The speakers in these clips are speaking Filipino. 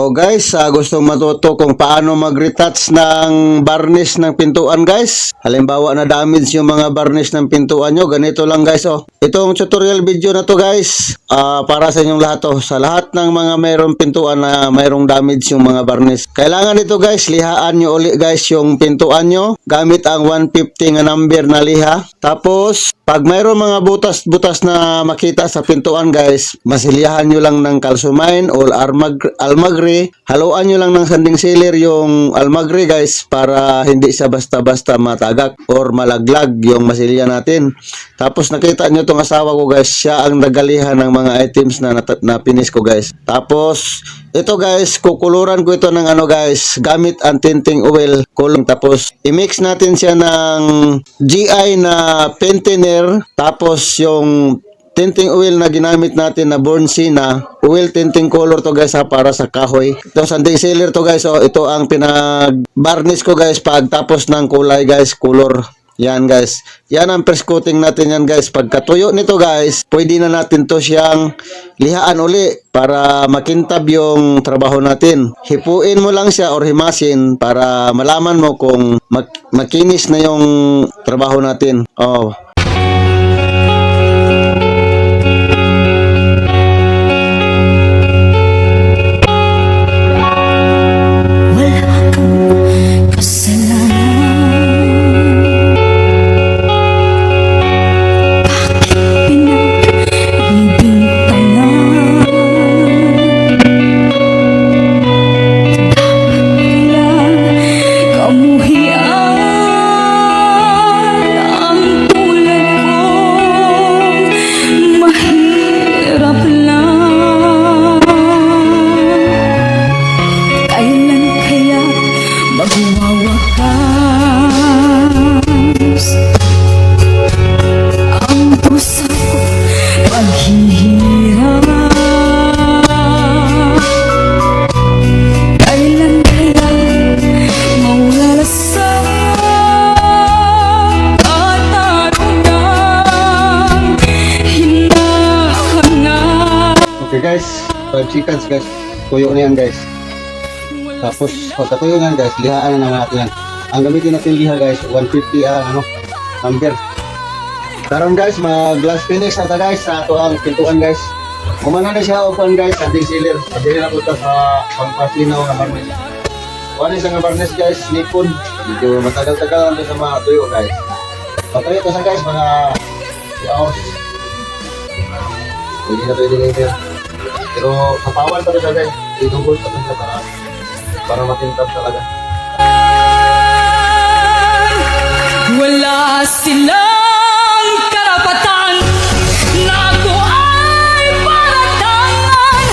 So guys, gustong matuto kung paano mag-retouch ng varnish ng pintuan guys. Halimbawa na damage yung mga varnish ng pintuan nyo, ganito lang guys oh. Itong tutorial video na to guys, para sa inyong lahat oh. Sa lahat ng mga mayroong pintuan na mayroong damage yung mga varnish. Kailangan ito guys, lihaan nyo uli guys yung pintuan nyo gamit ang 150 nga number na liha. Tapos, pag mayroong mga butas-butas na makita sa pintuan guys, masilyahan nyo lang ng kalsumain o almagre. Haluan nyo lang ng sanding sealer yung almagre guys para hindi siya basta-basta matagak or malaglag yung masilya natin. Tapos nakita nyo itong asawa ko guys, siya ang nagalihan ng mga items na finish ko guys. Tapos ito guys, kukuluran ko ito ng ano guys, gamit ang tinting oil kulong. Tapos i-mix natin siya ng GI na pentiner. Tapos yung tinting oil na ginamit natin na Born Sina, oil tinting color to guys para sa kahoy. Ito sanding sealer to guys, ito ang pinag-varnish ko guys pagtapos ng kulay guys, color. Yan guys, yan ang first coating natin yan guys. Pagkatuyo nito guys, pwede na natin to siyang lihaan uli para makintab yung trabaho natin. Hipuin mo lang siya or himasin para malaman mo kung makinis na yung trabaho natin. Okay guys, 5 seconds guys, tuyo na yan guys. Tapos pagkatuyo na yan guys, lihaan na natin yan. Ang gamitin natin liha guys, 150 number. Karon guys, mag-glass finish na ta guys sa ito ang pintuan guys. Kumana na siya open guys, sanding sealer. Pagdili na po ito sa pangpaslinaw ng varnish. Kuhanin sa varnish guys, nipon. Medyo matagal-tagal sa mga tuyo guys. Patuyo ito sa guys, mga 2 hours. Pwede na pwede na ito. Pero kapawan pa rin siya guys, i-double pa rin siya para matintab talaga. Wala silang karapatan na ako ay paratangan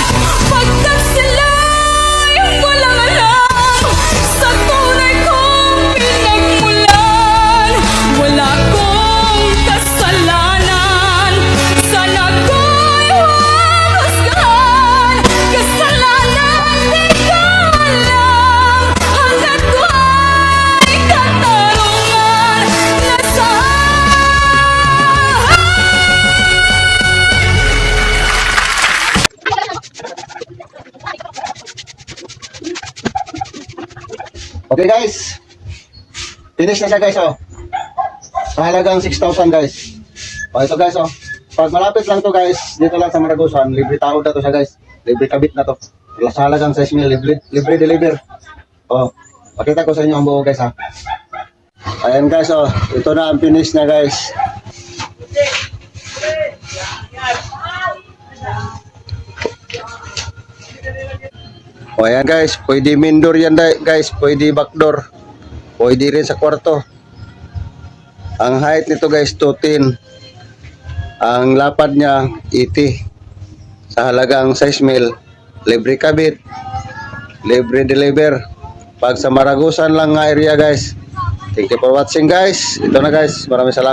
pagkat sila'y walang alam sa tunay kong pinagmulan. Wala kong kasalanan, sana ko'y humusgahan. Kasalanan di ko alam hanggat ko ay katarungan. Okay guys, finish na siya guys sa halagang 6,000 guys. Ito guys pag malapit lang to guys, dito lang sa Maragusan, libre tao na to siya guys, libre kabit na to. Sa halagang 6,000, libre deliver. Pakita ko sa inyo ang buo guys Ayan guys ito na ang finish na guys. Ayan guys, pwede main door yan guys, pwede backdoor, pwede rin sa kwarto. Ang height nito guys 210, ang lapad niya 80, sa halagang 6,000, libre kabit, libre deliver. Pag sa Maragusan lang nga area guys. Thank you for watching guys. Ito na guys, maraming salamat.